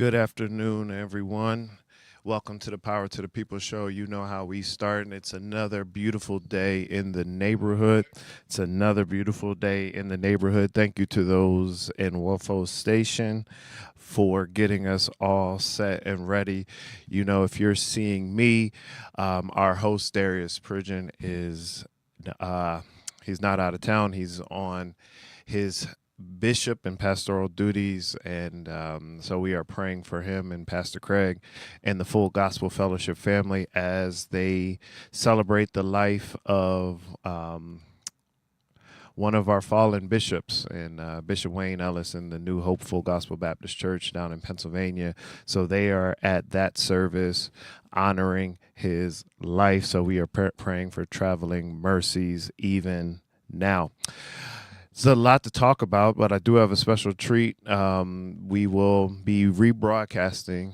Good afternoon, everyone. Welcome to the Power to the People show. You know how we start, and it's another beautiful day in the neighborhood. It's another beautiful day in the neighborhood. Thank you to those in Wolfo Station for getting us all set and ready. You know, if you're seeing me, our host Darius Pridgeon is he's not out of town. He's on his bishop and pastoral duties, and so we are praying for him and Pastor Craig and the full Gospel Fellowship family as they celebrate the life of one of our fallen bishops, and Bishop Wayne Ellis in the New Hopeful Gospel Baptist Church down in Pennsylvania. So they are at that service honoring his life. So we are praying for traveling mercies even now. There's a lot to talk about, but I do have a special treat. We will be rebroadcasting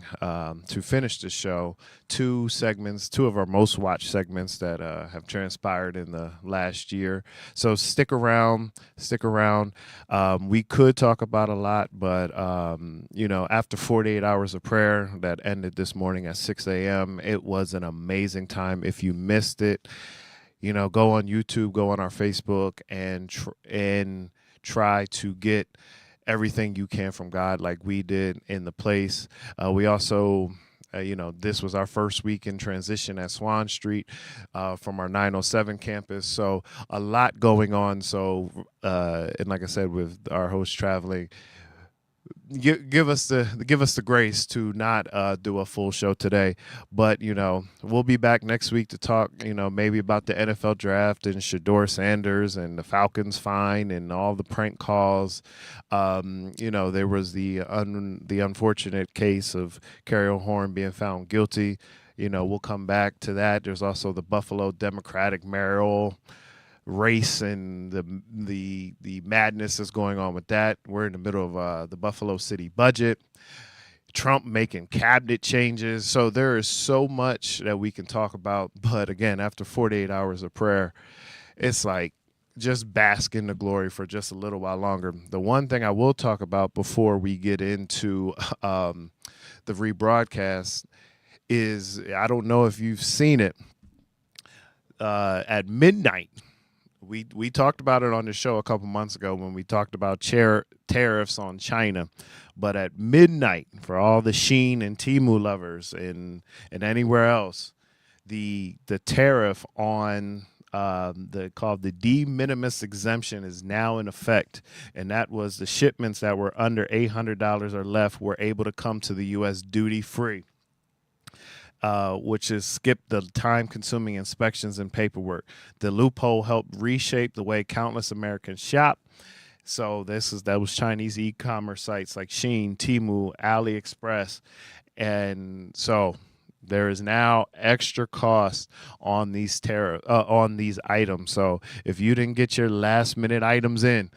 to finish the show two of our most watched segments that have transpired in the last year. So stick around. We could talk about a lot, but after 48 hours of prayer that ended this morning at 6 a.m., it was an amazing time. If you missed it, go on YouTube, go on our Facebook, and try to get everything you can from God, like we did in the place. We also, this was our first week in transition at Swan Street from our 907 campus. So a lot going on. So, and like I said, with our host traveling, give us the grace to not do a full show today, but we'll be back next week to talk maybe about the NFL draft and Shedeur Sanders and the Falcons fine and all the prank calls. There was the unfortunate case of Carrion Horn being found guilty. We'll come back to that. There's also the Buffalo Democratic mayoral race and the madness that's going on with that. We're in the middle of the Buffalo City budget, Trump making cabinet changes. So there is so much that we can talk about. But again, after 48 hours of prayer, it's like just bask in the glory for just a little while longer. The one thing I will talk about before we get into the rebroadcast is, I don't know if you've seen it, at midnight, we talked about it on the show a couple months ago when we talked about tariffs on China. But at midnight, for all the Shein and Temu lovers and anywhere else, the tariff on called the de minimis exemption is now in effect. And that was the shipments that were under $800 or less were able to come to the U.S. duty free. Which is skip the time-consuming inspections and paperwork. The loophole helped reshape the way countless Americans shop. So that was Chinese e-commerce sites like Shein, Temu, AliExpress, and so there is now extra cost on these items. So if you didn't get your last-minute items in,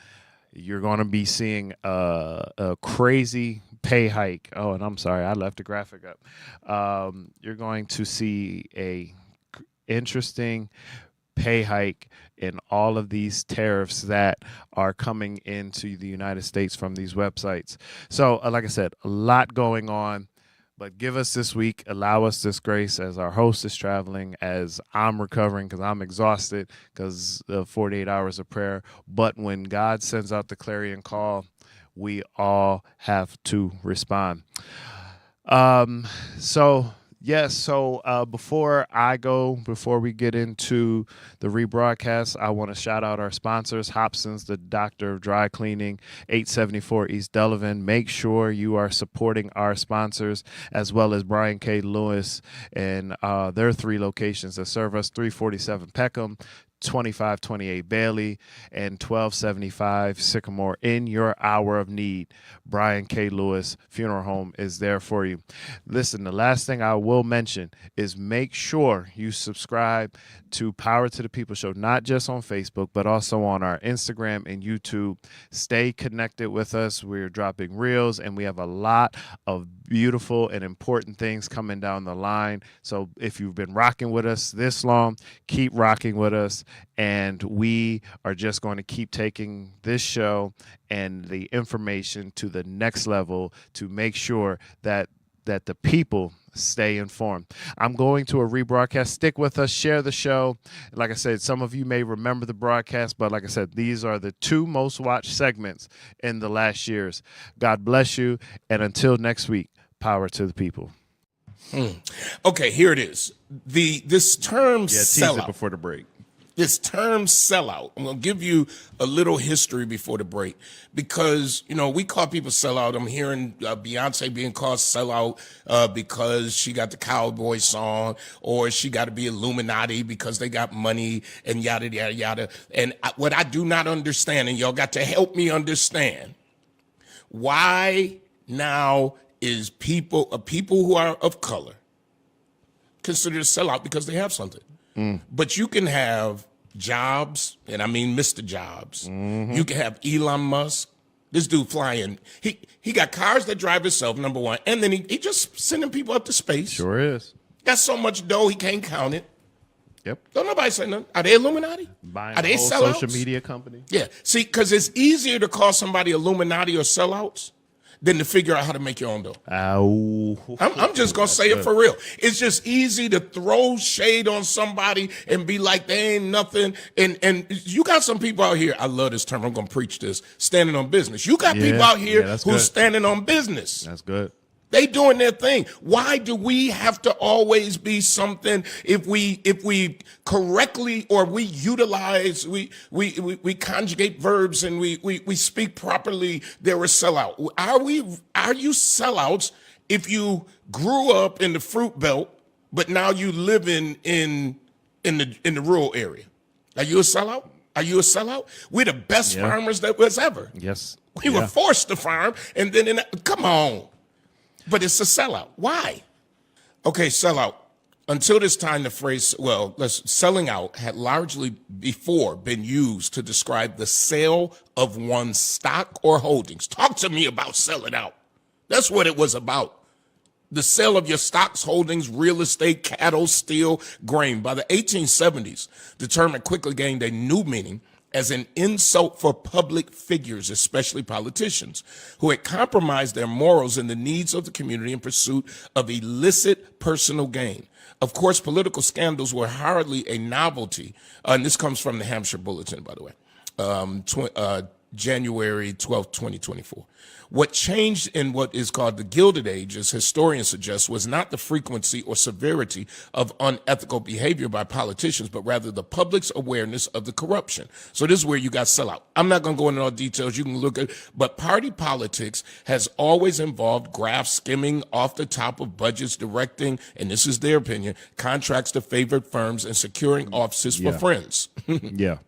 you're going to be seeing a crazy pay hike. Oh, and I'm sorry, I left the graphic up. You're going to see a interesting pay hike in all of these tariffs that are coming into the United States from these websites. So, like I said, a lot going on. But give us this week, allow us this grace as our host is traveling, as I'm recovering because I'm exhausted because of 48 hours of prayer. But when God sends out the clarion call, we all have to respond. So before we get into the rebroadcast, I want to shout out our sponsors, Hobson's, the Doctor of Dry Cleaning, 874 East Delavan. Make sure you are supporting our sponsors, as well as Brian K. Lewis and their three locations that serve us, 347 Peckham, 2528 Bailey, and 1275 Sycamore. In your hour of need, Brian K. Lewis Funeral Home is there for you. Listen, the last thing I will mention is make sure you subscribe to Power to the People Show, not just on Facebook, but also on our Instagram and YouTube. Stay connected with us. We're dropping reels, and we have a lot of beautiful and important things coming down the line. So if you've been rocking with us this long, keep rocking with us. and we are just going to keep taking this show and the information to the next level to make sure that the people stay informed. I'm going to a rebroadcast. Stick with us, share the show. Like I said, some of you may remember the broadcast, but like I said, these are the 2 most watched segments in the last years. God bless you, and until next week, power to the people. Okay, here it is. This term sellout. Before the break. This term sellout, I'm going to give you a little history before the break because, we call people sellout. I'm hearing Beyonce being called sellout because she got the cowboy song, or she got to be Illuminati because they got money and yada, yada, yada. And what I do not understand, and y'all got to help me understand, why now is people who are of color considered a sellout because they have something. But you can have Jobs, and I mean Mr. Jobs. You can have Elon Musk. This dude flying. He got cars that drive itself, number one. And then he just sending people up to space. Sure is. Got so much dough he can't count it. Yep. Don't nobody say nothing. Are they Illuminati? Buying Are they a whole sellouts? social media company. Yeah. See, because it's easier to call somebody Illuminati or sellouts than to figure out how to make your own dough. Ow. I'm just going to say it for real. It's just easy to throw shade on somebody and be like, they ain't nothing. And you got some people out here, I love this term, I'm going to preach this, standing on business. You got people out here who's standing on business. That's good. They doing their thing. Why do we have to always be something if we correctly, or we utilize, we conjugate verbs and we speak properly, they're a sellout. Are you sellouts if you grew up in the fruit belt, but now you live in the rural area? Are you a sellout? Are you a sellout? We're the best farmers that was ever. Yes. We were forced to farm, and then come on. But it's a sellout. Why? Okay, sellout. Until this time, the phrase, selling out had largely before been used to describe the sale of one's stock or holdings. Talk to me about selling out. That's what it was about. The sale of your stocks, holdings, real estate, cattle, steel, grain. By the 1870s, the term had quickly gained a new meaning as an insult for public figures, especially politicians, who had compromised their morals and the needs of the community in pursuit of illicit personal gain. Of course, political scandals were hardly a novelty, and this comes from the Hampshire Bulletin, by the way, January 12, 2024. What changed in what is called the Gilded Age, as historians suggest, was not the frequency or severity of unethical behavior by politicians, but rather the public's awareness of the corruption. So this is where you got sellout. I'm not going to go into all details. You can look at, but party politics has always involved graft skimming off the top of budgets, directing, and this is their opinion, contracts to favored firms and securing offices for friends. Yeah.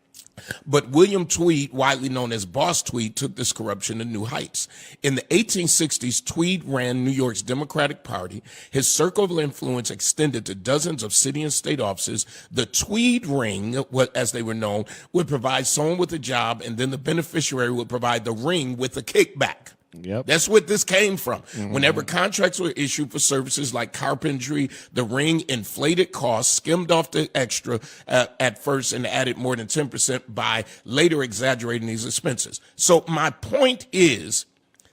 But William Tweed, widely known as Boss Tweed, took this corruption to new heights. In the 1860s, Tweed ran New York's Democratic Party. His circle of influence extended to dozens of city and state offices. The Tweed ring, as they were known, would provide someone with a job, and then the beneficiary would provide the ring with a kickback. Yep. That's what this came from. Whenever contracts were issued for services like carpentry, the ring inflated costs, skimmed off the extra at first, and added more than 10% by later exaggerating these expenses. So my point is,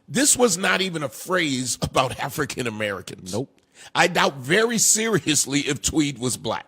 this was not even a phrase about African Americans. Nope. I doubt very seriously if Tweed was black.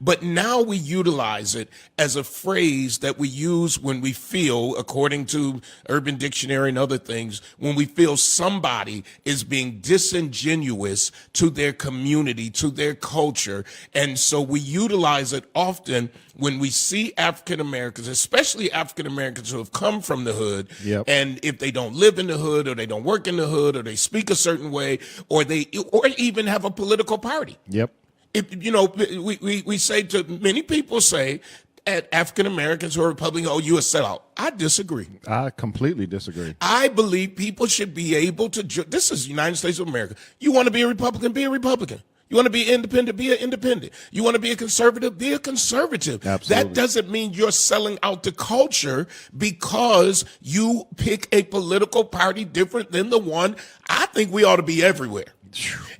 But now we utilize it as a phrase that we use when we feel, according to Urban Dictionary and other things, when we feel somebody is being disingenuous to their community, to their culture. And so we utilize it often when we see African Americans, especially African Americans who have come from the hood. Yep. And if they don't live in the hood, or they don't work in the hood, or they speak a certain way, or even have a political party. Yep. We say to many people say at African Americans who are Republican, oh, you a sellout. I disagree. I completely disagree. I believe people should be able to. This is the United States of America. You want to be a Republican? Be a Republican. You want to be independent? Be an independent. You want to be a conservative? Be a conservative. Absolutely. That doesn't mean you're selling out the culture because you pick a political party different than the one. I think we ought to be everywhere.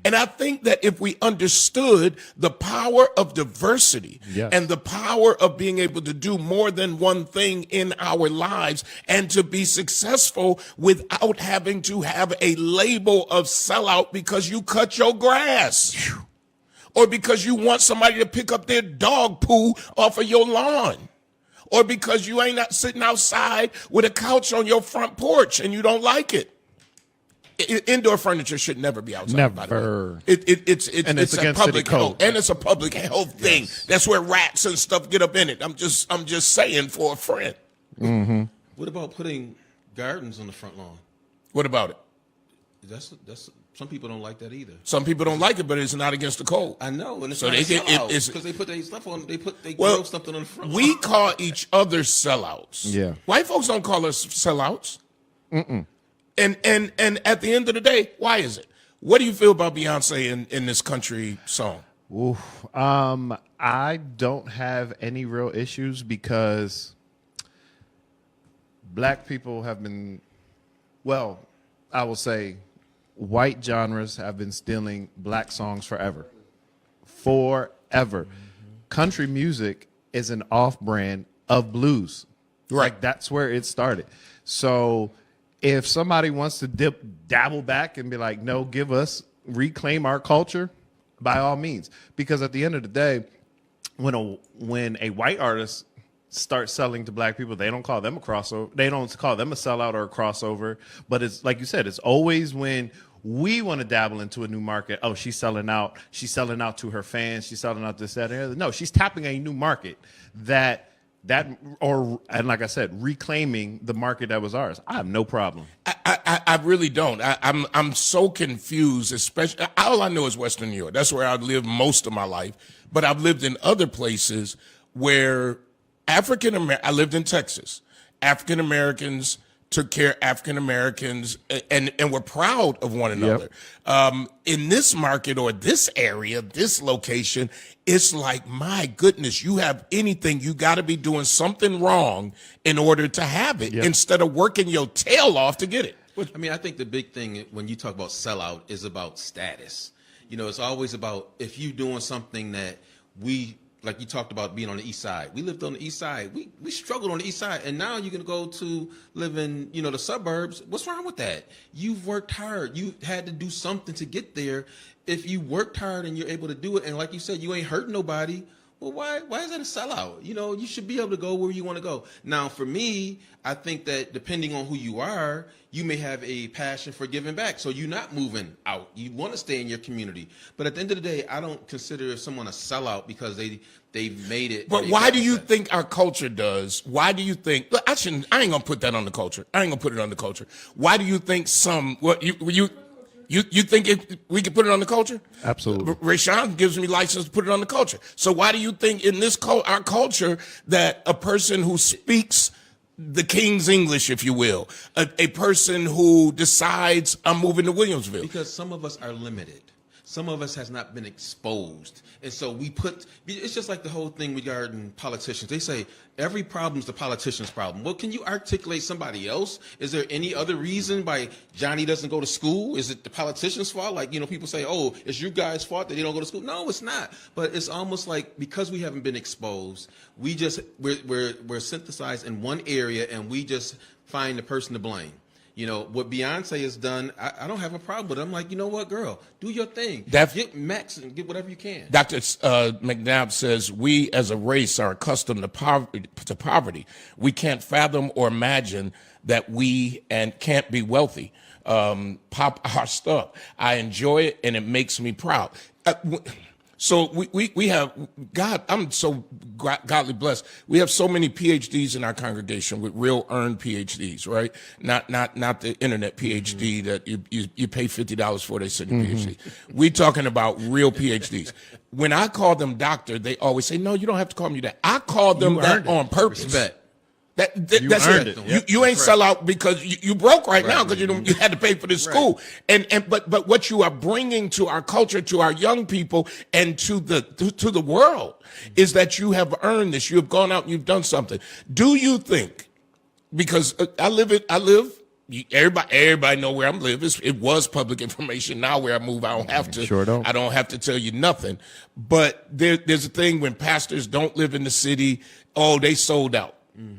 And I think that if we understood the power of diversity Yes. and the power of being able to do more than one thing in our lives and to be successful without having to have a label of sellout because you cut your grass or because you want somebody to pick up their dog poo off of your lawn, or because you ain't not sitting outside with a couch on your front porch and you don't like it. Indoor furniture should never be outside. By the Never. way. It's against a city public code. health, and it's a public health thing. That's where rats and stuff get up in it. I'm just saying for a friend. What about putting gardens on the front lawn? What about it? That's some people don't like that either. Some people don't like it, but it's not against the code. I know, and it's So not they a can- sellout, it's- because they put their stuff on. They Well, grow something on the front. We lawn. call each other sellouts. Yeah. White folks don't call us sellouts. And at the end of the day, why is it? What do you feel about Beyonce in this country song? I don't have any real issues because black people have been, well, I will say white genres have been stealing black songs forever. Forever. Country music is an off-brand of blues. Right. Like, that's where it started. So if somebody wants to dabble back and be like, no, reclaim our culture, by all means. Because at the end of the day, when a white artist starts selling to black people, they don't call them a crossover. They don't call them a sellout or a crossover. But it's like you said, it's always when we want to dabble into a new market. Oh, she's selling out. She's selling out to her fans. She's selling out this, that, and the other. No, she's tapping a new market and like I said, reclaiming the market that was ours. I have no problem. I really don't. I'm so confused, especially, all I know is Western New York. That's where I've lived most of my life. But I've lived in other places where I lived in Texas. African Americans took care of African Americans and were proud of one another. In this market or this area, this location, it's like, my goodness, you have anything, you got to be doing something wrong in order to have it instead of working your tail off to get it. I mean, I think the big thing when you talk about sellout is about status. You know, it's always about if you doing something that like you talked about being on the east side. We lived on the east side. We struggled on the east side. And now you're going to go to live in, the suburbs. What's wrong with that? You've worked hard. You had to do something to get there. If you worked hard and you're able to do it, and like you said, you ain't hurting nobody, well, why is that a sellout? You should be able to go where you want to go. Now, for me, I think that depending on who you are, you may have a passion for giving back. So you're not moving out. You want to stay in your community. But at the end of the day, I don't consider someone a sellout because they made it. But why do you think our culture does? Why do you think? Look, I ain't gonna put that on the culture. I ain't gonna put it on the culture. Why do you think you think we can put it on the culture? Absolutely. Rashawn gives me license to put it on the culture. So why do you think in this our culture that a person who speaks the King's English, if you will, a person who decides I'm moving to Williamsville? Because some of us are limited. Some of us has not been exposed. And so it's just like the whole thing regarding politicians. They say every problem is the politician's problem. Well, can you articulate somebody else? Is there any other reason why Johnny doesn't go to school? Is it the politician's fault? Like, people say, oh, it's you guys' fault that they don't go to school. No, it's not. But it's almost like because we haven't been exposed, we're synthesized in one area and we just find the person to blame. What Beyonce has done, I don't have a problem with it. I'm like, you know what, girl, do your thing. Get max and get whatever you can. Dr. McNabb says, we as a race are accustomed to poverty. We can't fathom or imagine that we can't be wealthy. Pop our stuff. I enjoy it and it makes me proud. So we have, God, I'm so godly blessed. We have so many PhDs in our congregation with real earned PhDs, right? Not the internet PhD that you pay $50 for, they send you PhD. We talking about real PhDs. When I call them doctor, they always say, no, you don't have to call me that. I call them that on purpose. Respect. That's earned it. it. You ain't sell out because you broke right now because you had to pay for this school. But what you are bringing to our culture, to our young people, and to the world is that you have earned this. You have gone out and you've done something. Do you think? Because I live Everybody know where I'm living. It was public information. Now where I move, I don't have to. Sure don't. I don't have to tell you nothing. But there's a thing when pastors don't live in the city. Oh, they sold out.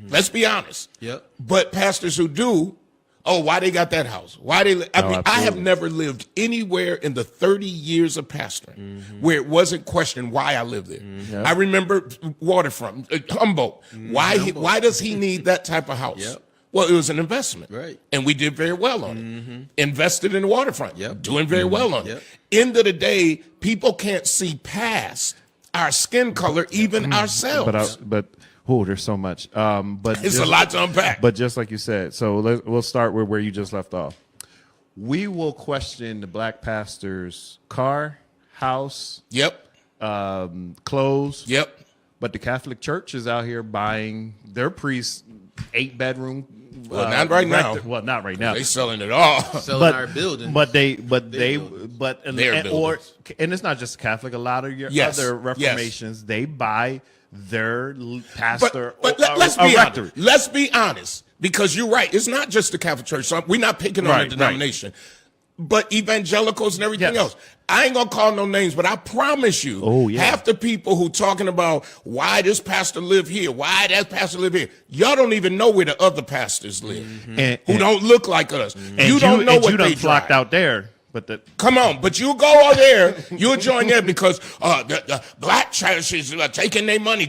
Let's be honest. Yep. But pastors who do, oh, why they got that house? Why they? I mean, I have never lived anywhere in the 30 years of pastoring where it wasn't questioned why I live there. I remember Waterfront, Humboldt. Why does he need that type of house? Yep. Well, it was an investment, Right. and we did very well on it. Invested in the waterfront, Yep. doing very well on Yep. it. End of the day, people can't see past our skin color, even ourselves. There's so much. But It's a lot to unpack. But just like you said, so we'll start with where you just left off. We will question the black pastor's car, house, Yep. clothes. Yep. But the Catholic Church is out here buying their priests 8-bedroom. Well, not right now. Well, not right now. They selling it all. Selling our building. And it's not just Catholic. A lot of your Yes, other yes. Reformations, they buy their pastor. Let's be honest. Let's be honest, because you're right. It's not just the Catholic Church. So we're not picking on Right, the denomination, but evangelicals and everything else. I ain't gonna call no names, but I promise you, half the people who talking about why this pastor live here, why that pastor live here, y'all don't even know where the other pastors live, who don't look like us. You don't know what you they done flocked drive. out there. But Come on, but you go over there, you'll join there because the black churches are taking their money,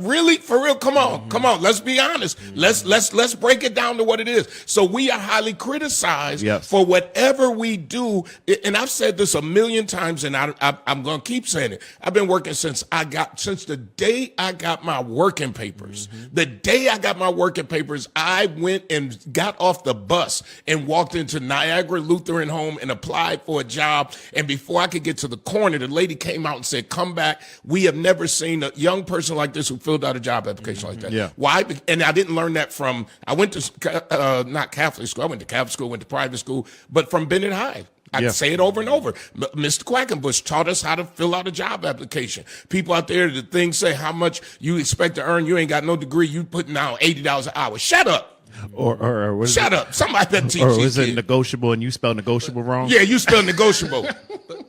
Really, for real? Come on. Let's be honest. Let's break it down to what it is. So we are highly criticized for whatever we do, and I've said this a million times, and I'm gonna keep saying it. I've been working since the day I got my working papers. The day I got my working papers, I went and got off the bus and walked into Niagara Lutheran Home and applied for a job, and before I could get to the corner, the lady came out and said, "Come back. We have never seen a young person like this who filled out a job application like that." Yeah. Why? And I didn't learn that from, I went to not Catholic school. I went to Catholic school, went to private school, but from Bennett High. I say it over and over. Mr. Quackenbush taught us how to fill out a job application. People out there, the things say how much you expect to earn. You ain't got no degree. You putting down $80 an hour. Shut up. Or Shut up. Somebody better teach or you. is it negotiable and you spell negotiable wrong? Yeah, you spell negotiable.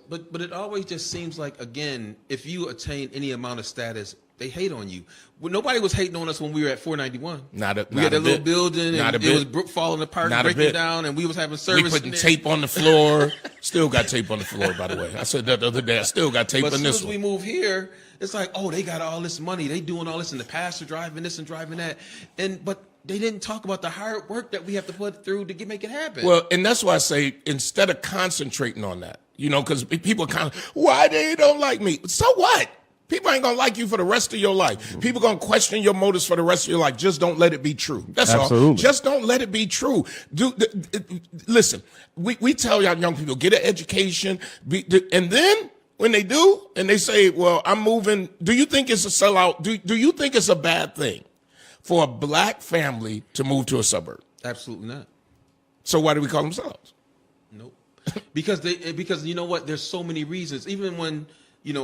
But it always just seems like, again, if you attain any amount of status, they hate on you. Well, nobody was hating on us when we were at 491. We had that little building, and it was falling apart, breaking down, and we was having service. We putting tape on the floor. Still got tape on the floor, by the way. I said that the other day. I still got tape but on this as one. we move here, it's like, oh, they got all this money. They doing all this, and the pastor driving this and driving that. But they didn't talk about the hard work that we have to put through to make it happen. Well, and that's why I say, instead of concentrating on that, because people kind of, why they don't like me? So what? People ain't going to like you for the rest of your life. People going to question your motives for the rest of your life. Just don't let it be true. That's all. Just don't let it be true. Listen, we tell y'all young people, get an education. And then when they do, and they say, well, I'm moving. Do you think it's a sellout? Do you think it's a bad thing for a black family to move to a suburb? Absolutely not. So why do we call them sellouts? Nope. Because you know what? There's so many reasons. Even when,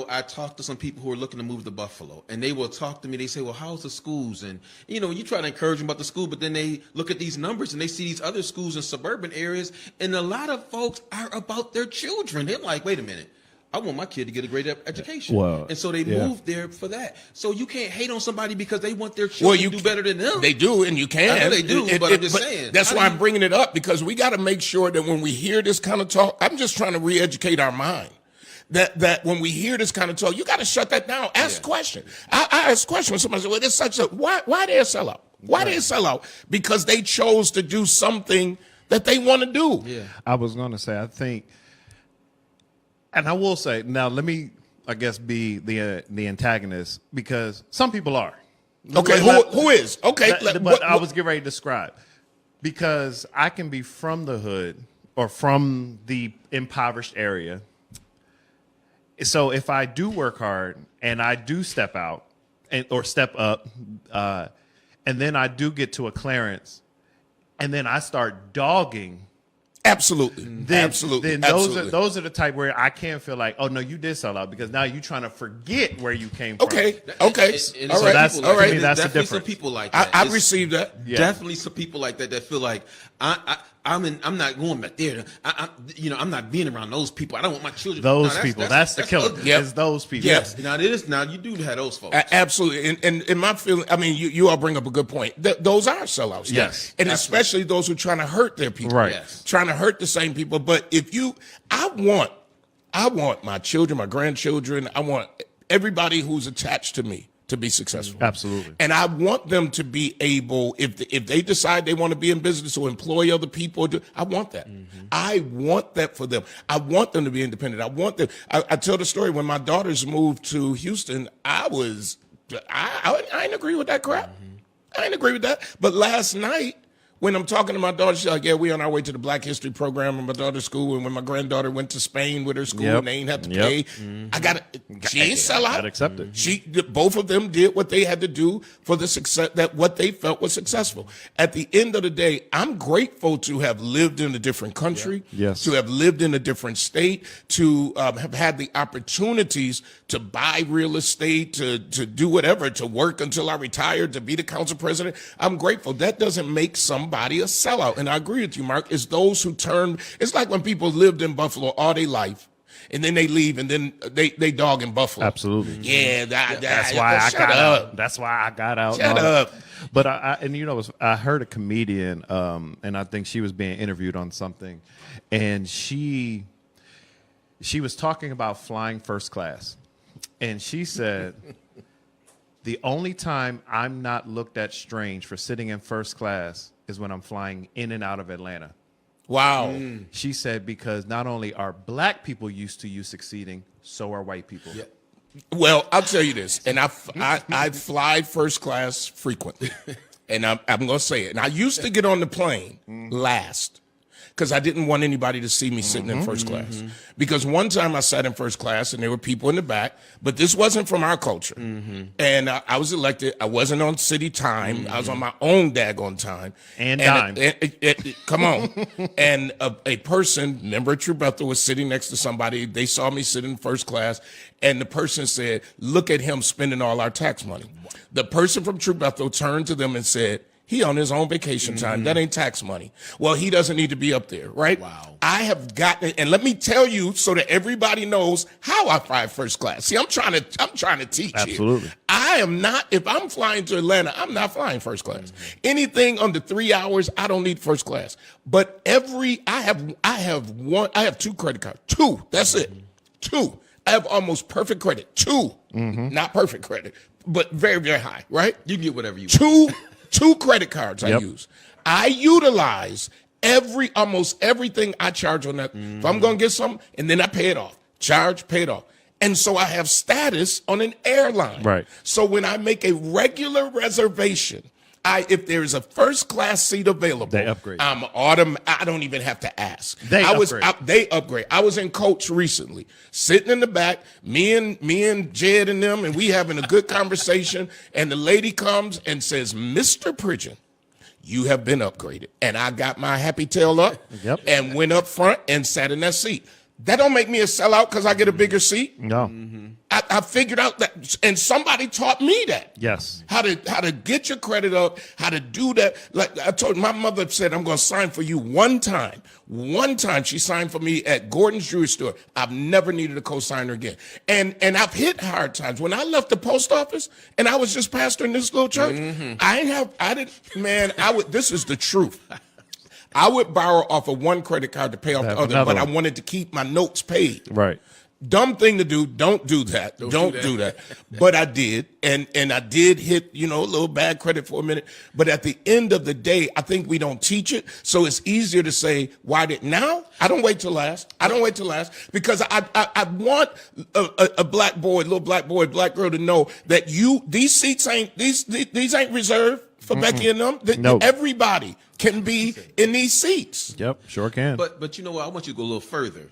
I talk to some people who are looking to move to Buffalo, and they will talk to me. They say, well, how's the schools? And, you try to encourage them about the school, but then they look at these numbers and they see these other schools in suburban areas, and a lot of folks are about their children. They're like, wait a minute. I want my kid to get a great education. And so they moved there for that. So you can't hate on somebody because they want their children to do better than them. They do, and you can. I know they do, but I'm just saying. That's why I'm bringing it up, because we got to make sure that when we hear this kind of talk, I'm just trying to re-educate our mind. That when we hear this kind of talk, you got to shut that down. Ask questions. I ask questions when somebody says, well, there's such a, why they a sellout? Why they a sellout? Because they chose to do something that they want to do. Yeah. I was going to say, I think, and I will say, now let me, I guess, be the antagonist, because some people are. Okay, who is? Okay. But I was getting ready to describe, because I can be from the hood or from the impoverished area. So if I do work hard and I do step out or step up, and then I do get to a clearance, and then I start dogging. Absolutely. Then those are the type where I can't feel like, oh no, you did sell out, because now you're trying to forget where you came from. Okay. All right. So that's the difference. Some people like that. I received that. Yeah. Definitely some people like that feel like I I'm not going back there. I'm not being around those people. I don't want my children. Those people. That's the killer. ugly. Yep. It's those people. Yes. Now it is. Now you do have those folks. Absolutely. And in my feeling, I mean, you all bring up a good point. Those are sellouts. Yes. And especially those who are trying to hurt their people. Right. Yes. Trying to hurt the same people. But I want my children, my grandchildren, I want everybody who's attached to me to be successful. Absolutely. And I want them to be able, if they decide they want to be in business or employ other people, I want that. I want that for them. I want them to be independent. I want them. I tell the story when my daughters moved to Houston, I didn't agree with that crap. I didn't agree with that. But last night, when I'm talking to my daughter, she's like, yeah, we on our way to the Black History program in my daughter's school. And when my granddaughter went to Spain with her school and they ain't have to pay, I got to, she ain't sell out. Gotta accept it. Both of them did what they had to do for the success, that what they felt was successful. At the end of the day, I'm grateful to have lived in a different country, Yes. to have lived in a different state, to have had the opportunities to buy real estate, to do whatever, to work until I retired, to be the council president. I'm grateful. That doesn't make somebody a sellout. And I agree with you, Mark. It's those who it's like when people lived in Buffalo all their life, and then they leave, and then they dog in Buffalo. Absolutely. Yeah, That's why I got out. That's why I got out. Shut up. But I heard a comedian, and I think she was being interviewed on something, and she was talking about flying first class, and she said, the only time I'm not looked at strange for sitting in first class is when I'm flying in and out of Atlanta. Wow. She said, because not only are black people used to you succeeding, so are white people. Yeah. Well, I'll tell you this, and I fly first class frequently, and I'm going to say it. And I used to get on the plane last because I didn't want anybody to see me sitting in first class. Because one time I sat in first class and there were people in the back, but this wasn't from our culture. And I was elected. I wasn't on city time. I was on my own daggone time. And dime. Come on. And a person, member of True Bethel, was sitting next to somebody. They saw me sitting in first class, and the person said, look at him spending all our tax money. The person from True Bethel turned to them and said, he on his own vacation time. That ain't tax money. Well, he doesn't need to be up there, right? Wow. I have gotten, and let me tell you so that everybody knows how I fly first class. See, I'm trying to teach Absolutely. you. I am not, if I'm flying to Atlanta, I'm not flying first class. Anything under 3 hours, I don't need first class. But I have 2 credit cards. 2, that's it. 2. I have almost perfect credit. 2, not perfect credit, but very, very high, right? You can get whatever you want. 2 credit cards I Yep. use. I utilize almost everything I charge on that. If I'm going to get something, and then I pay it off. Charge, pay it off. And so I have status on an airline. Right. So when I make a regular reservation, if there is a first class seat available, They upgrade. I don't even have to ask. They upgrade. I was in coach recently, sitting in the back, me and Jed and them, and we having a good conversation. And the lady comes and says, Mr. Pridgeon, you have been upgraded. And I got my happy tail up Yep. and went up front and sat in that seat. That don't make me a sellout because I get a bigger seat. No. I figured out that, and somebody taught me that. Yes. How to get your credit up, how to do that. Like I told my mother said, I'm going to sign for you one time. One time she signed for me at Gordon's Jewelry Store. I've never needed a co-signer again. And I've hit hard times. When I left the post office and I was just pastoring this little church, this is the truth. I would borrow off of one credit card to pay off the other, another but I one. wanted to keep my notes paid. Right. Dumb thing to do. Don't do that. Don't do that. But I did. And I did hit, a little bad credit for a minute. But at the end of the day, I think we don't teach it. So it's easier to say, now? I don't wait till last. Because I want a black boy, little black boy, black girl to know that these seats ain't reserved for Becky and them. Nope. Everybody can be in these seats. Yep. Sure can. But you know what? I want you to go a little further.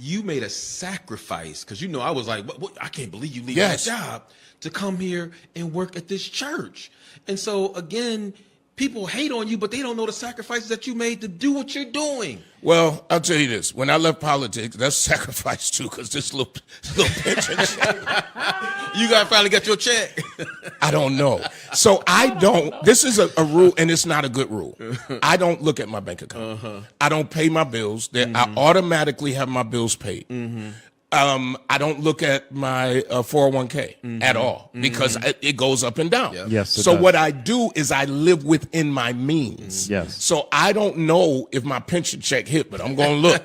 You made a sacrifice because I was like, what, I can't believe you leave that job to come here and work at this church. And so again, people hate on you, but they don't know the sacrifices that you made to do what you're doing. Well, I'll tell you this. When I left politics, that's sacrifice too, because this little pension check, You got to finally get your check. I don't know. So I don't, this is a rule, and it's not a good rule. I don't look at my bank account. I don't pay my bills. I automatically have my bills paid. I don't look at my 401k at all because it goes up and down. Yes, it so does. what I do is I live within my means. Yes. So I don't know if my pension check hit, but I'm going to look.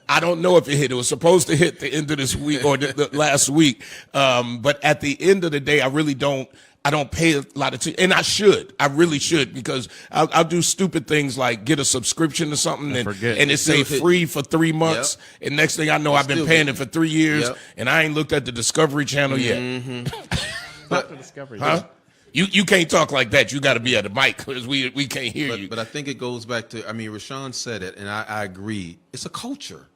I don't know if it hit. It was supposed to hit the end of this week or the last week. But at the end of the day, I really don't. I don't pay a lot of and I should. I really should, because I'll do stupid things like get a subscription to something and it say free for 3 months. Yep. And next thing I know, I've been paying it for 3 years, Yep. and I ain't looked at the Discovery Channel yet. Not the Discovery. Huh? You can't talk like that. You got to be at the mic because we can't hear you. But I think it goes back to, I mean, Rashawn said it, and I agree. It's a culture.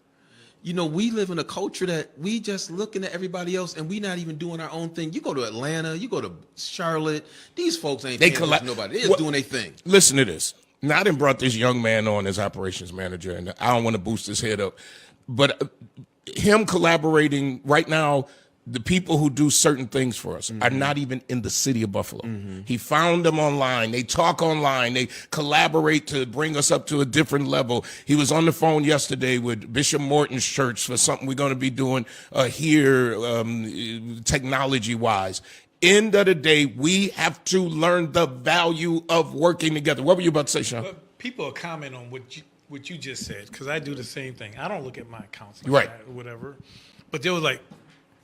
You know, we live in a culture that we just looking at everybody else, and we not even doing our own thing. You go to Atlanta, you go to Charlotte. These folks ain't paying attention to nobody. They're just doing their thing. Listen to this. Now, I done brought this young man on as operations manager, and I don't want to boost his head up. But him collaborating right now, the people who do certain things for us are not even in the city of Buffalo. He found them online. They talk online. They collaborate to bring us up to a different level. He was on the phone yesterday with Bishop Morton's church for something we're going to be doing here technology-wise. End of the day, we have to learn the value of working together. What were you about to say, Sean? But people are comment on what you just said, because I do the same thing. I don't look at my accounts like Right. that or whatever. But they were like,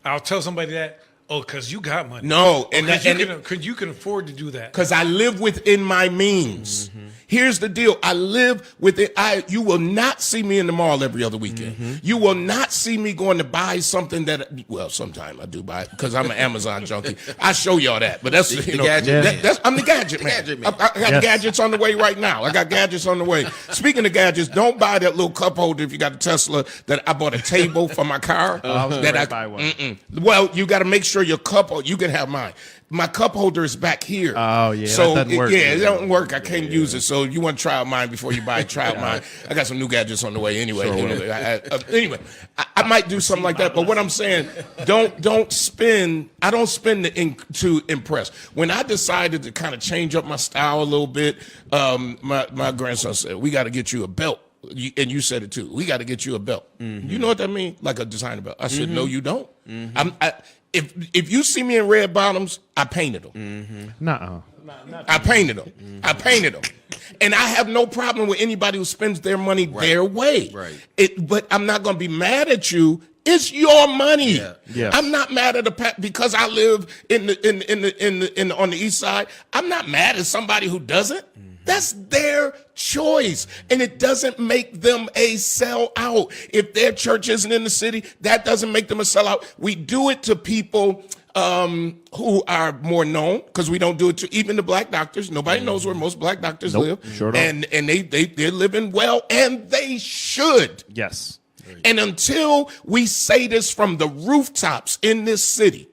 I'll tell somebody that, oh, because you got money. No, because you can afford to do that. Because I live within my means. Here's the deal. I live within. You will not see me in the mall every other weekend. You will not see me going to buy something that. Well, sometimes I do buy it because I'm an Amazon junkie. I show y'all that, but that's The gadget man. I'm the gadget man. gadget man. I got gadgets on the way right now. I got gadgets on the way. Speaking of gadgets, don't buy that little cup holder if you got a Tesla. That I bought a table for my car. I was that going to buy one. Well, you got to make sure your cup. You can have mine. My cup holder is back here. Oh, yeah, So that doesn't work. it don't work. I can't use it. So you want to try out mine before you buy it. Try out mine. I got some new gadgets on the way anyway. Anyway, I might do something like that. But what I'm saying, don't spend. I don't spend to impress. When I decided to kind of change up my style a little bit, my grandson said, "We got to get you a belt." And you said it too. We got to get you a belt. You know what that means? Like a designer belt. I said, no, you don't. If you see me in red bottoms, I painted them. Nuh-uh. I painted them. I painted them. And I have no problem with anybody who spends their money their way. Right. But I'm not going to be mad at you. It's your money. Yeah. Yes. I'm not mad at because I live on the east side. I'm not mad at somebody who doesn't. That's their choice, and it doesn't make them a sellout. If their church isn't in the city, that doesn't make them a sellout. We do it to people who are more known, because we don't do it to even the black doctors. Nobody knows where most black doctors live. Sure don't. And they're living well, and they should. Yes. And until we say this from the rooftops in this city,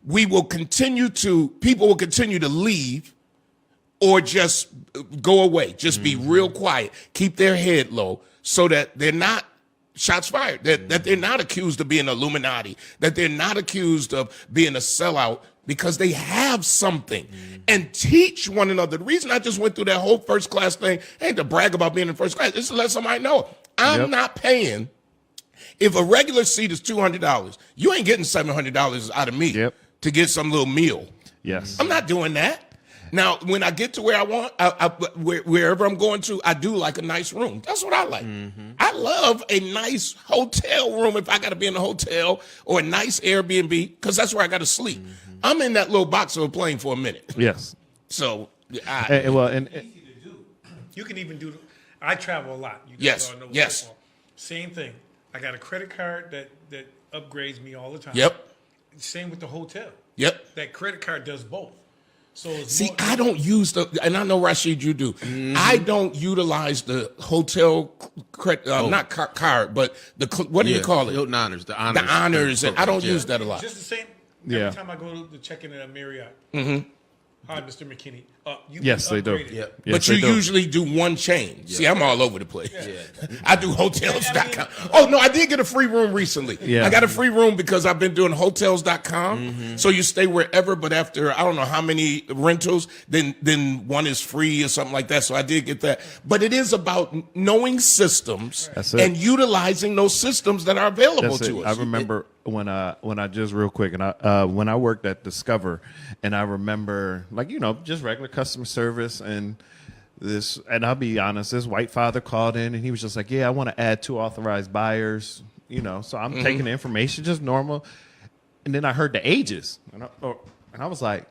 people will continue to leave or just go away. Just be real quiet. Keep their head low so that they're not shots fired, that they're not accused of being Illuminati, that they're not accused of being a sellout, because they have something. And teach one another. The reason I just went through that whole first class thing ain't to brag about being in first class. It's to let somebody know I'm not paying. If a regular seat is $200, you ain't getting $700 out of me to get some little meal. Yes. I'm not doing that. Now, when I get to where I want, wherever I'm going to, I do like a nice room. That's what I like. I love a nice hotel room if I got to be in a hotel, or a nice Airbnb, because that's where I got to sleep. I'm in that little box of a plane for a minute. Yes. So, You can even do. I travel a lot. You guys all know football. Same thing. I got a credit card that upgrades me all the time. Yep. Same with the hotel. Yep. That credit card does both. So I don't use and I know, Rashid, you do. I don't utilize the hotel credit, not card, but what do you call it? Hilton Honors, the honors. The honors, and I don't use that a lot. Just the same. Yeah. Every time I go to check in at a Marriott. Hi, Mr. McKinney. Yes, they do. upgraded. Yep. Yes, But they you do. usually do one chain. See, I'm all over the place. I do hotels.com. Oh, no, I did get a free room recently. Yeah. I got a free room because I've been doing hotels.com. So you stay wherever, but after I don't know how many rentals, then one is free or something like that. So I did get that. But it is about knowing systems That's it. and utilizing those systems that are available That's to it. us. I remember when I just real quick, and when I worked at Discover, and I remember just regular customer service and this, and I'll be honest, this white father called in and he was just like, yeah, I want to add 2 authorized buyers, so I'm taking the information just normal, and then I heard the ages, and I was like,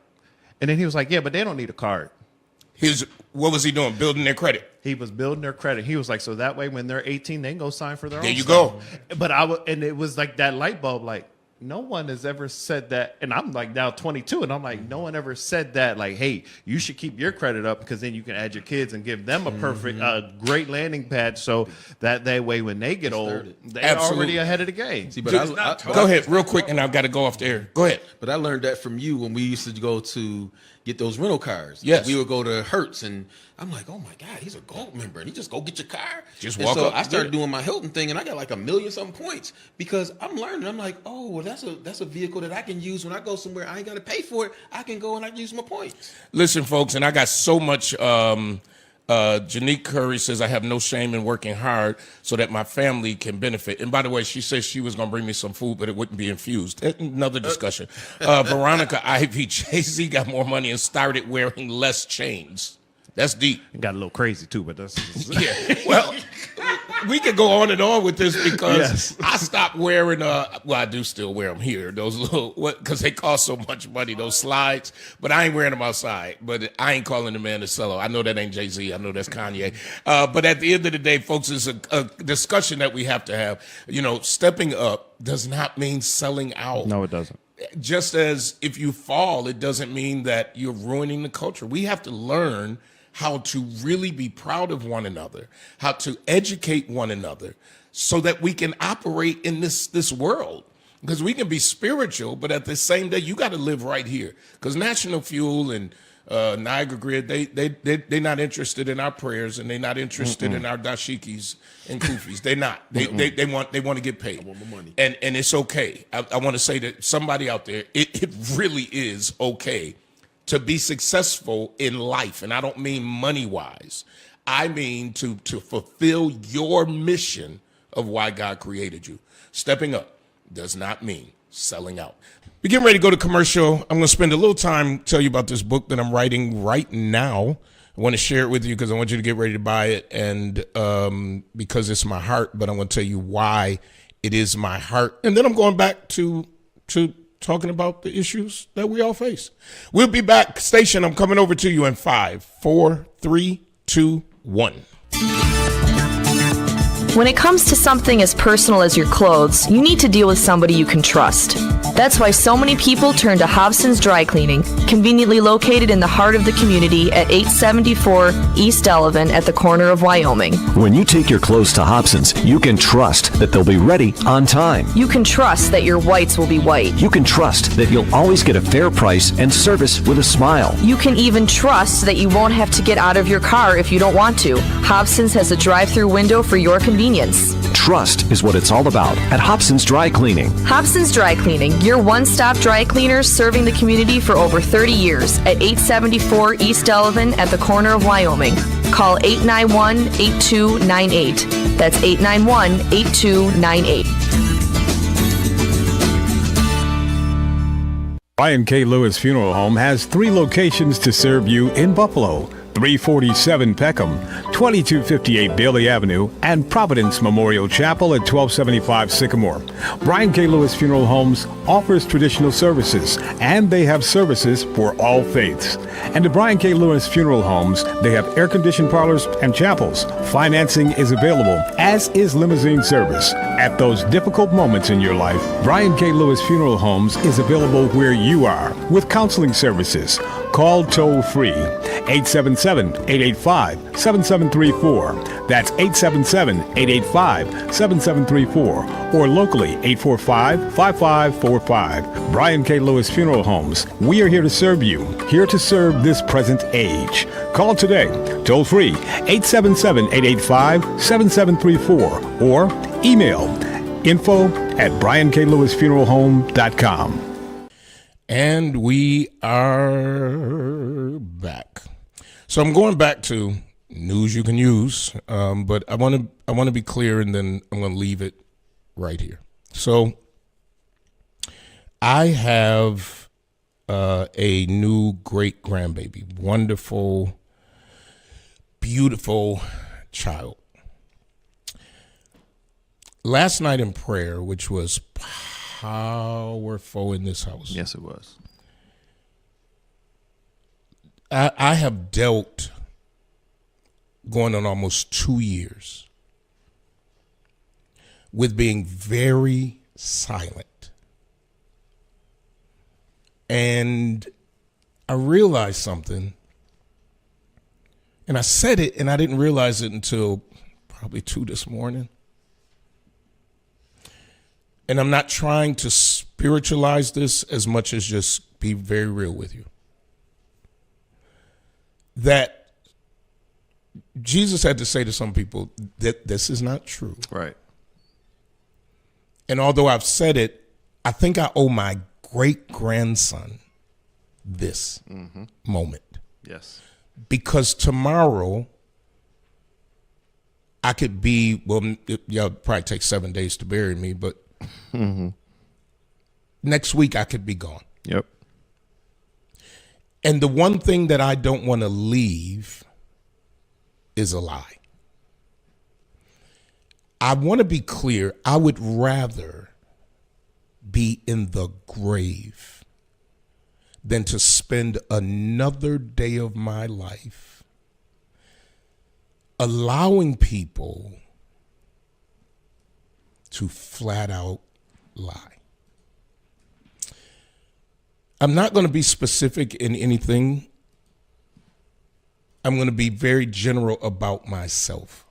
and then he was like, yeah, but they don't need a card. What was he doing? Building their credit. He was building their credit. He was like, so that way when they're 18, they can go sign for their own There you stuff. go. But and it was like that light bulb, like no one has ever said that. And I'm like now 22, and I'm like, no one ever said that. Like, hey, you should keep your credit up because then you can add your kids and give them a perfect, great landing pad. So that way when they get old, they're Absolutely. already ahead of the game. See, but Go ahead, real quick, and I've got to go off the air. Go ahead. But I learned that from you when we used to go to get those rental cars. Yes. We would go to Hertz, and I'm like, oh my God, he's a gold member, and he just go get your car. Just And walk so up I and started get it. doing my Hilton thing, and I got like 1 million something points because I'm learning. I'm like, oh, well, that's a vehicle that I can use when I go somewhere. I ain't got to pay for it. I can go and I can use my points. Listen, folks, and I got so much. Janique Curry says, I have no shame in working hard so that my family can benefit. And by the way, she says she was going to bring me some food, but it wouldn't be infused. Another discussion. Veronica Ivy, Jay-Z got more money and started wearing less chains. That's deep. It got a little crazy too, but that's Yeah. Well, we could go on and on with this because Yes. I stopped wearing, I do still wear them here, those little, because they cost so much money, those slides, but I ain't wearing them outside. But I ain't calling the man a seller. I know that ain't Jay-Z. I know that's Kanye. But at the end of the day, folks, it's a discussion that we have to have. Stepping up does not mean selling out. no, it doesn't. Just as if you fall, it doesn't mean that you're ruining the culture. We have to learn how to really be proud of one another, how to educate one another so that we can operate in this world. Because we can be spiritual, but at the same day, you got to live right here. Because National Fuel and Niagara Grid, they're not interested in our prayers, and they're not interested in our dashikis and kufis. They're not. They want to get paid. I want my money. And it's okay. I want to say that somebody out there, it really is okay to be successful in life. And I don't mean money-wise. I mean to fulfill your mission of why God created you. Stepping up does not mean selling out. We're getting ready to go to commercial. I'm going to spend a little time tell you about this book that I'm writing right now. I want to share it with you because I want you to get ready to buy it, and because it's my heart, but I'm going to tell you why it is my heart. And then I'm going back to talking about the issues that we all face. We'll be back. Station, I'm coming over to you in 5, 4, 3, 2, 1. When it comes to something as personal as your clothes, you need to deal with somebody you can trust. That's why so many people turn to Hobson's Dry Cleaning, conveniently located in the heart of the community at 874 East Delavan at the corner of Wyoming. When you take your clothes to Hobson's, you can trust that they'll be ready on time. You can trust that your whites will be white. You can trust that you'll always get a fair price and service with a smile. You can even trust that you won't have to get out of your car if you don't want to. Hobson's has a drive-through window for your convenience. Trust is what it's all about at Hobson's Dry Cleaning. Hobson's Dry Cleaning, your one-stop dry cleaners serving the community for over 30 years at 874 East Delavan at the corner of Wyoming. Call 891-8298. That's 891-8298. Brian K. Lewis Funeral Home has 3 locations to serve you in Buffalo. 347 Peckham, 2258 Bailey Avenue, and Providence Memorial Chapel at 1275 Sycamore. Brian K. Lewis Funeral Homes offers traditional services, and they have services for all faiths. And at Brian K. Lewis Funeral Homes, they have air-conditioned parlors and chapels. Financing is available, as is limousine service. At those difficult moments in your life, Brian K. Lewis Funeral Homes is available where you are with counseling services. call toll free 877-885-7734. That's 877-885-7734 or locally 845-5545. Brian K. Lewis Funeral Homes. We are here to serve you, here to serve this present age. Call today, toll free 877-885-7734 or email info@brianklewisfuneralhome.com. And we are back. So I'm going back to news you can use, but I want to be clear, and then I'm going to leave it right here. So I have a new great grandbaby, wonderful, beautiful child. Last night in prayer, which was powerful in this house. Yes, it was. I have dealt going on almost 2 years with being very silent. And I realized something, and I said it, and I didn't realize it until probably 2 this morning. And I'm not trying to spiritualize this as much as just be very real with you. That Jesus had to say to some people that this is not true. Right. And although I've said it, I think I owe my great-grandson this moment. Yes. Because tomorrow I could be, well, y'all probably take 7 days to bury me, but next week I could be gone. Yep. And the one thing that I don't want to leave is a lie. I want to be clear. I would rather be in the grave than to spend another day of my life allowing people to flat out lie. I'm not going to be specific in anything. I'm going to be very general about myself.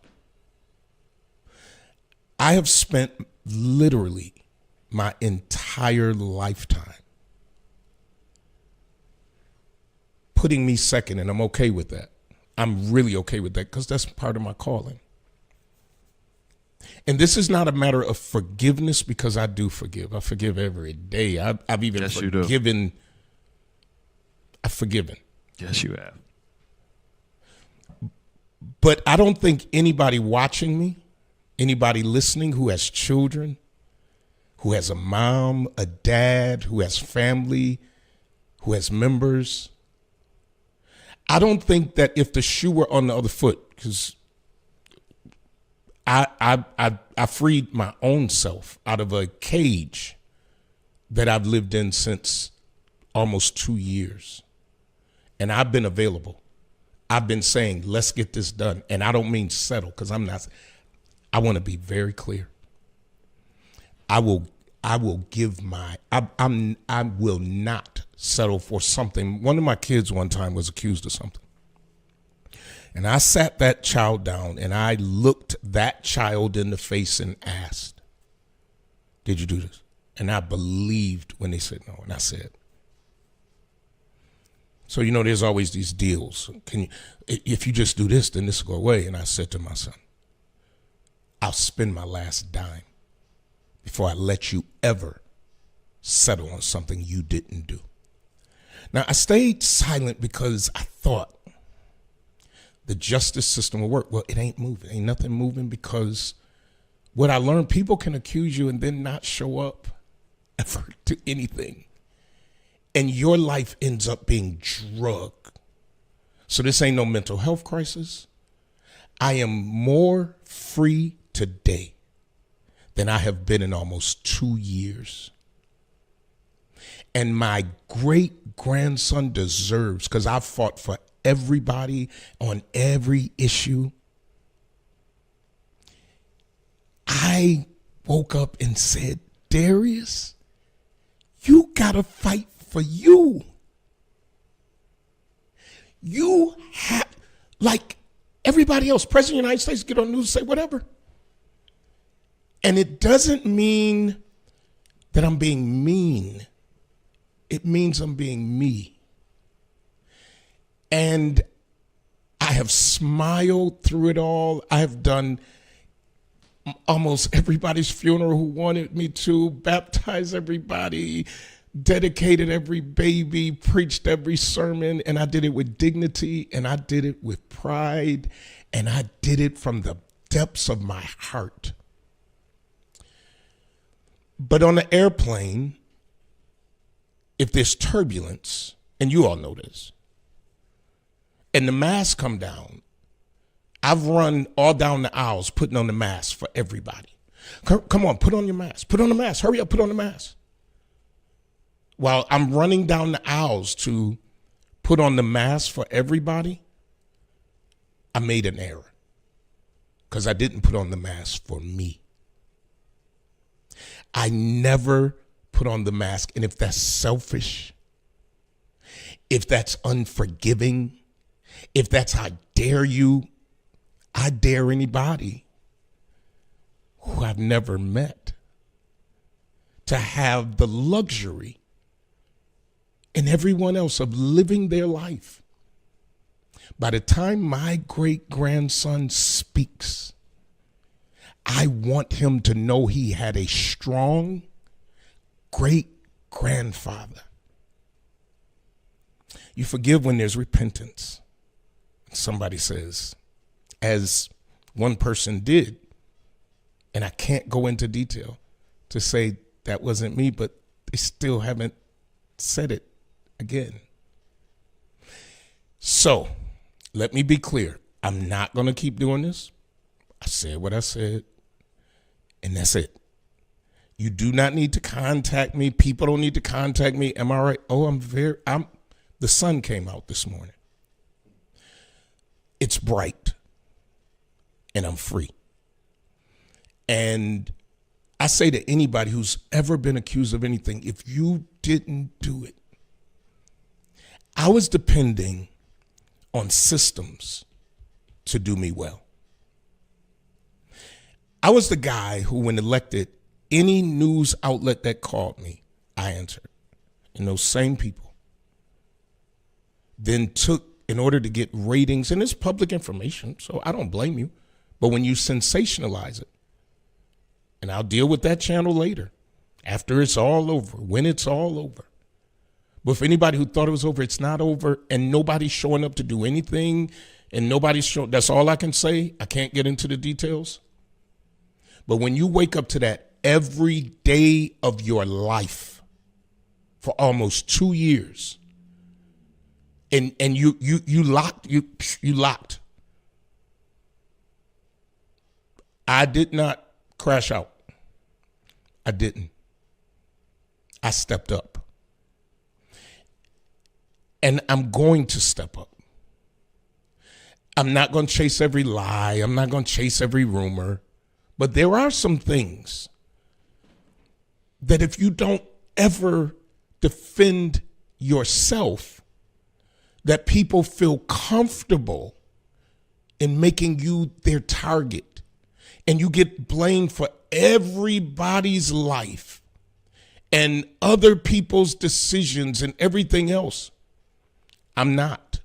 I have spent literally my entire lifetime putting me second, and I'm okay with that. I'm really okay with that because that's part of my calling. And this is not a matter of forgiveness, because I do forgive. I forgive every day. I've even forgiven. I've forgiven. Yes, you have. But I don't think anybody watching me, anybody listening who has children, who has a mom, a dad, who has family, who has members, I don't think that if the shoe were on the other foot, because I freed my own self out of a cage that I've lived in since almost 2 years. And I've been available. I've been saying, let's get this done. And I don't mean settle, because I'm not. I want to be very clear. I will give my, I will not settle for something. One of my kids one time was accused of something. And I sat that child down and I looked that child in the face and asked, did you do this? And I believed when they said no. And I said, so, you know, there's always these deals. If you just do this, then this will go away. And I said to my son, I'll spend my last dime before I let you ever settle on something you didn't do. Now, I stayed silent because I thought the justice system will work. Well, it ain't moving. Ain't nothing moving, because what I learned, people can accuse you and then not show up ever to anything. And your life ends up being drugged. So this ain't no mental health crisis. I am more free today than I have been in almost 2 years. And my great-grandson deserves, because I've fought for everybody on every issue. I woke up and said, Darius, you gotta fight for you. You have, like everybody else, President of the United States, get on the news and say whatever. And it doesn't mean that I'm being mean. It means I'm being me. And I have smiled through it all. I have done almost everybody's funeral who wanted me to, baptize everybody, dedicated every baby, preached every sermon, and I did it with dignity, and I did it with pride, and I did it from the depths of my heart. But on the airplane, if there's turbulence, and you all know this, and the masks come down, I've run all down the aisles putting on the mask for everybody. Come on, put on your mask. Put on the mask. Hurry up, put on the mask. While I'm running down the aisles to put on the mask for everybody, I made an error because I didn't put on the mask for me. I never put on the mask. And if that's selfish, if that's unforgiving, if that's how dare you, I dare anybody who I've never met to have the luxury and everyone else of living their life. By the time my great-grandson speaks, I want him to know he had a strong great-grandfather. You forgive when there's repentance. Somebody says, as one person did, and I can't go into detail to say that wasn't me, but they still haven't said it again. So let me be clear. I'm not going to keep doing this. I said what I said, and that's it. You do not need to contact me. People don't need to contact me. Am I right? Oh, the sun came out this morning. It's bright, and I'm free. And I say to anybody who's ever been accused of anything, if you didn't do it, I was depending on systems to do me well. I was the guy who, when elected, any news outlet that called me, I answered. And those same people then took, in order to get ratings, and it's public information, so I don't blame you, but when you sensationalize it, and I'll deal with that channel later, after it's all over, when it's all over. But for anybody who thought it was over, it's not over, and nobody's showing up to do anything, and nobody's showing, that's all I can say. I can't get into the details. But when you wake up to that every day of your life for almost 2 years, and you locked. I did not crash out. I didn't. I stepped up. And I'm going to step up. I'm not going to chase every lie. I'm not going to chase every rumor. But there are some things that if you don't ever defend yourself, that people feel comfortable in making you their target. And you get blamed for everybody's life and other people's decisions and everything else. I'm not.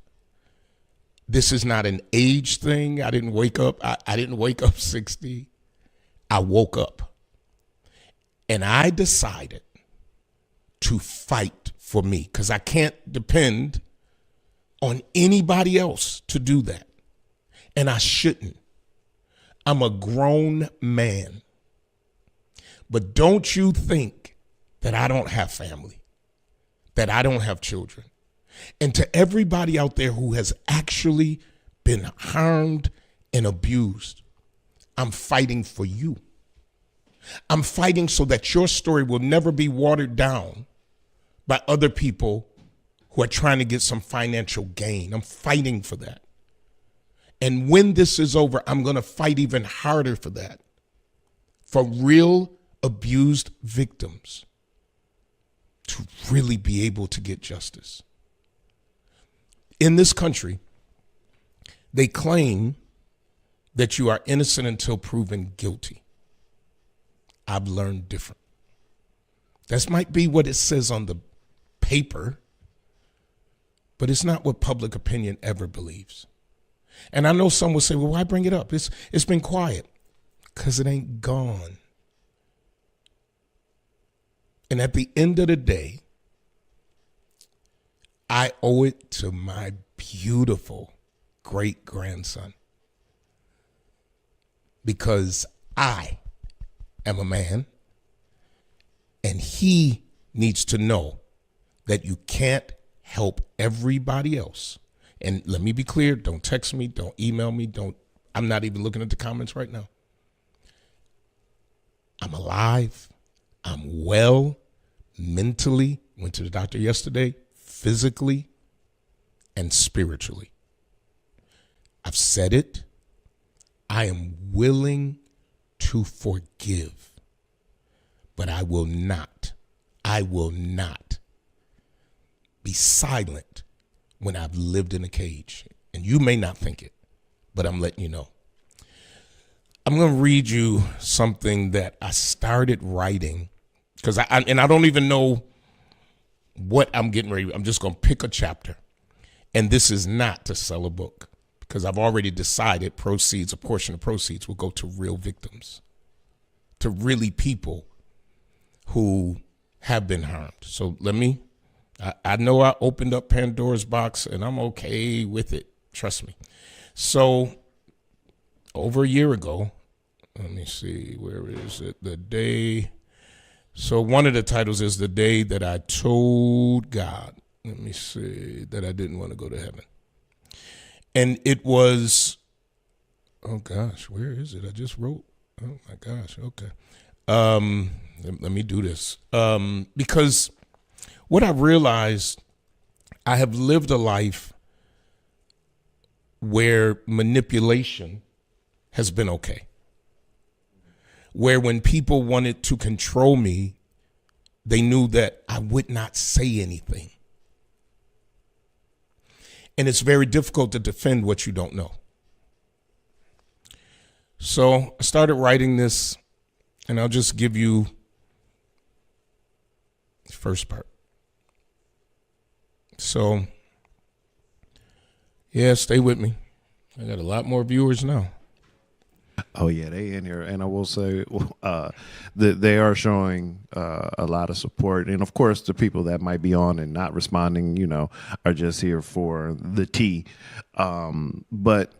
This is not an age thing. I didn't wake up. I didn't wake up 60. I woke up. And I decided to fight for me because I can't depend on anybody else to do that. And I shouldn't. I'm a grown man. But don't you think that I don't have family, that I don't have children. And to everybody out there who has actually been harmed and abused, I'm fighting for you. I'm fighting so that your story will never be watered down by other people who are trying to get some financial gain. I'm fighting for that. And when this is over, I'm going to fight even harder for that, for real abused victims to really be able to get justice. In this country, they claim that you are innocent until proven guilty. I've learned different. That might be what it says on the paper, but it's not what public opinion ever believes. And I know some will say, well, why bring it up? It's been quiet. Because it ain't gone. And at the end of the day, I owe it to my beautiful great-grandson. Because I am a man, and he needs to know that you can't help everybody else. And let me be clear, don't text me, don't email me, I'm not even looking at the comments right now. I'm alive. I'm well mentally. Went to the doctor yesterday, physically and spiritually. I've said it. I am willing to forgive, but I will not be silent when I've lived in a cage. And you may not think it, but I'm letting you know. I'm going to read you something that I started writing because I don't even know what I'm getting ready. I'm just going to pick a chapter. And this is not to sell a book because I've already decided a portion of proceeds will go to real victims, to really people who have been harmed. So I know I opened up Pandora's box and I'm okay with it. Trust me. So over a year ago, let me see, where is it? The day. So one of the titles is The Day That I Told God, let me see, that I didn't want to go to heaven. And it was, oh gosh, where is it? I just wrote, oh my gosh, okay. Let me do this. Because what I realized, I have lived a life where manipulation has been okay. Where when people wanted to control me, they knew that I would not say anything. And it's very difficult to defend what you don't know. So I started writing this, and I'll just give you the first part. So, yeah, stay with me. I got a lot more viewers now. Oh yeah, they in here, and I will say that they are showing a lot of support, and of course, the people that might be on and not responding, are just here for the tea. But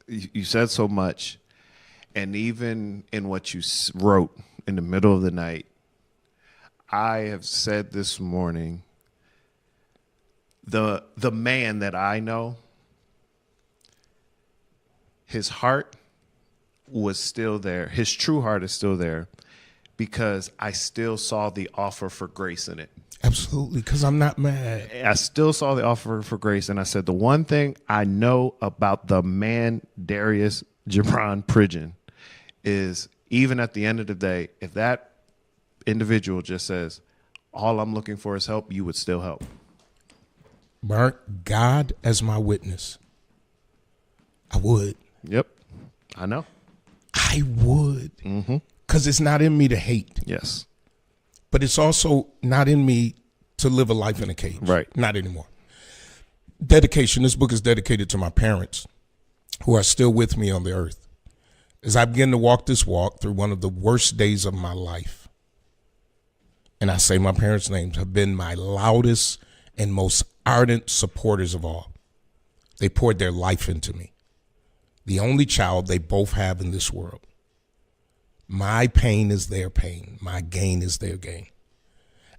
you said so much, and even in what you wrote in the middle of the night, I have said this morning. The man that I know, his heart was still there. His true heart is still there because I still saw the offer for grace in it. Absolutely, because I'm not mad. I still saw the offer for grace, and I said, the one thing I know about the man Darius Jabron Pridgeon is even at the end of the day, if that individual just says, all I'm looking for is help, you would still help. Mark, God as my witness, I would. Yep, I know. I would. Because it's not in me to hate. Yes. But it's also not in me to live a life in a cage. Right. Not anymore. Dedication. This book is dedicated to my parents who are still with me on the earth. As I begin to walk this walk through one of the worst days of my life, and I say my parents' names, have been my loudest and most ardent supporters of all. They poured their life into me. The only child they both have in this world. My pain is their pain. My gain is their gain.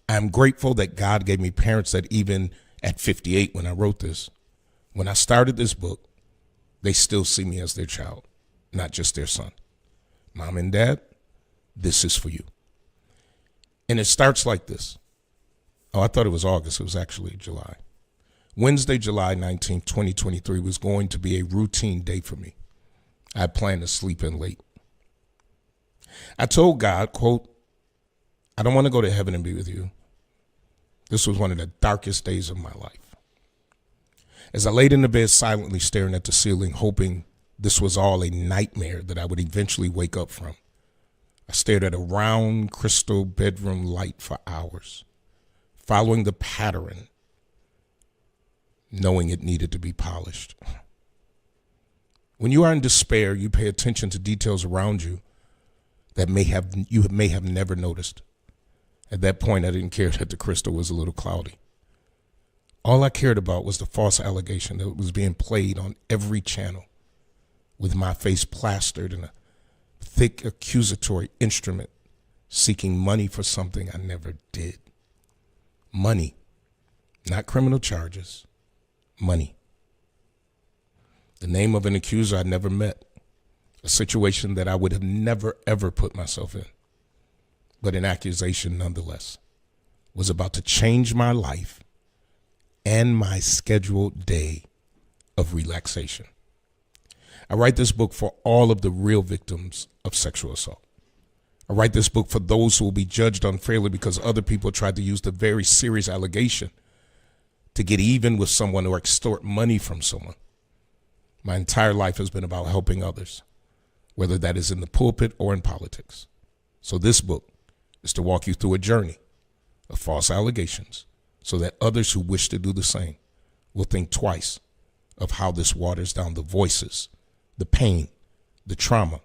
I'm grateful that God gave me parents that even at 58 when I wrote this, when I started this book, they still see me as their child, not just their son. Mom and Dad, this is for you. And it starts like this. Oh, I thought it was August. It was actually July. Wednesday, July 19, 2023 was going to be a routine day for me. I planned to sleep in late. I told God, quote, I don't want to go to heaven and be with you. This was one of the darkest days of my life. As I laid in the bed silently staring at the ceiling, hoping this was all a nightmare that I would eventually wake up from, I stared at a round crystal bedroom light for hours, following the pattern, knowing it needed to be polished. When you are in despair, you pay attention to details around you that you may have never noticed. At that point, I didn't care that the crystal was a little cloudy. All I cared about was the false allegation that was being played on every channel, with my face plastered in a thick accusatory instrument, seeking money for something I never did. Money, not criminal charges, money. The name of an accuser I'd never met, a situation that I would have never, ever put myself in, but an accusation nonetheless, was about to change my life and my scheduled day of relaxation. I write this book for all of the real victims of sexual assault. I write this book for those who will be judged unfairly because other people tried to use the very serious allegation to get even with someone or extort money from someone. My entire life has been about helping others, whether that is in the pulpit or in politics. So this book is to walk you through a journey of false allegations so that others who wish to do the same will think twice of how this waters down the voices, the pain, the trauma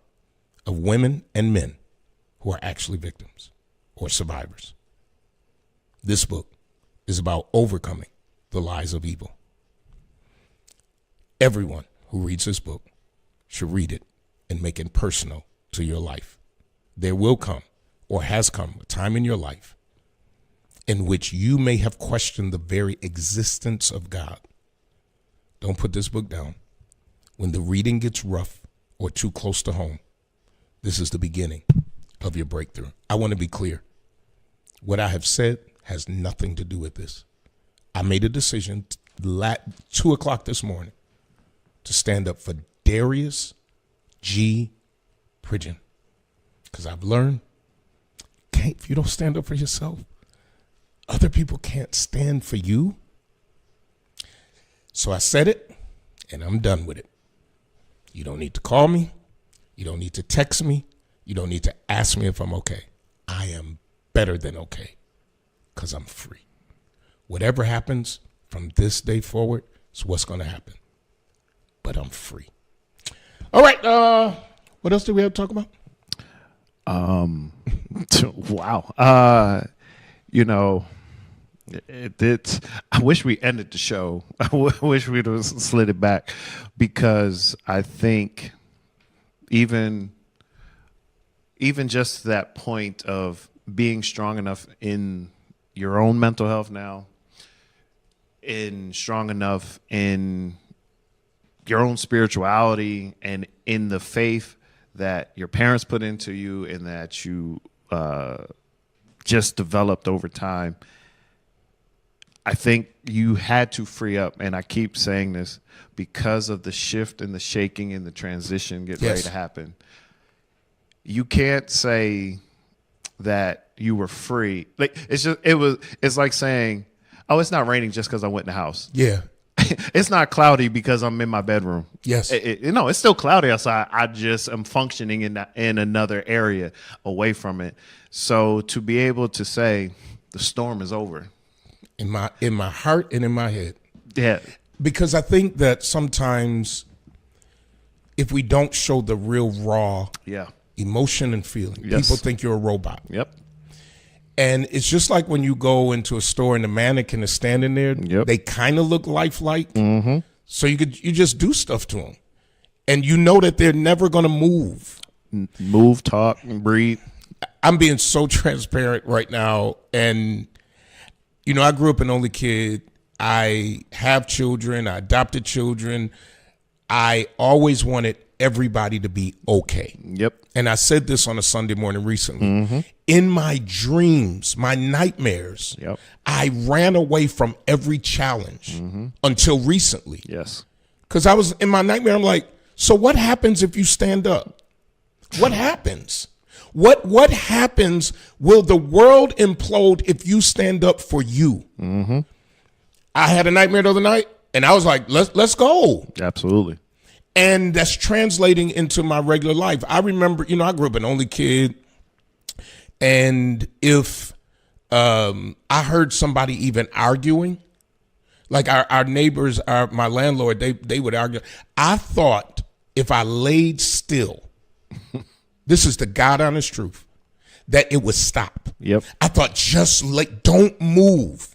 of women and men who are actually victims or survivors. This book is about overcoming the lies of evil. Everyone who reads this book should read it and make it personal to your life. There will come, or has come, a time in your life in which you may have questioned the very existence of God. Don't put this book down. When the reading gets rough or too close to home, this is the beginning of your breakthrough. I want to be clear. What I have said has nothing to do with this. I made a decision 2 o'clock this morning to stand up for Darius G. Pridgeon, because I've learned if you don't stand up for yourself, other people can't stand for you. So I said it, and I'm done with it. You don't need to call me. You don't need to text me. You don't need to ask me if I'm okay. I am better than okay, because I'm free. Whatever happens from this day forward is what's going to happen. But I'm free. All right. What else do we have to talk about? Wow. It's. I wish we ended the show. I wish we'd have slid it back, because I think even just that point of being strong enough in your own mental health now, strong enough in your own spirituality and in the faith that your parents put into you and that you just developed over time. I think you had to free up, and I keep saying this because of the shift and the shaking and the transition getting ready to happen. You can't say that you were free. Like it's like saying, "Oh, it's not raining just because I went in the house." Yeah. It's not cloudy because I'm in my bedroom. Yes. It's still cloudy outside. I just am functioning in another area away from it. So to be able to say the storm is over. In my heart and in my head. Yeah. Because I think that sometimes if we don't show the real raw emotion and feeling, people think you're a robot. Yep. And it's just like when you go into a store and the mannequin is standing there, they kind of look lifelike. Mm-hmm. So you just do stuff to them. And you know that they're never going to move. Move, talk, and breathe. I'm being so transparent right now. And, I grew up an only kid. I have children. I adopted children. I always wanted everybody to be okay. Yep. And I said this on a Sunday morning recently. Mm-hmm. In my dreams, my nightmares, I ran away from every challenge until recently. Yes. Because I was in my nightmare, I'm like, so what happens if you stand up? What happens? What happens? Will the world implode if you stand up for you? Mm-hmm. I had a nightmare the other night, and I was like, let's go. Absolutely. And that's translating into my regular life. I remember, I grew up an only kid. And if I heard somebody even arguing, like our neighbors, my landlord, they would argue. I thought if I laid still, this is the God honest truth, that it would stop. Yep. I thought don't move.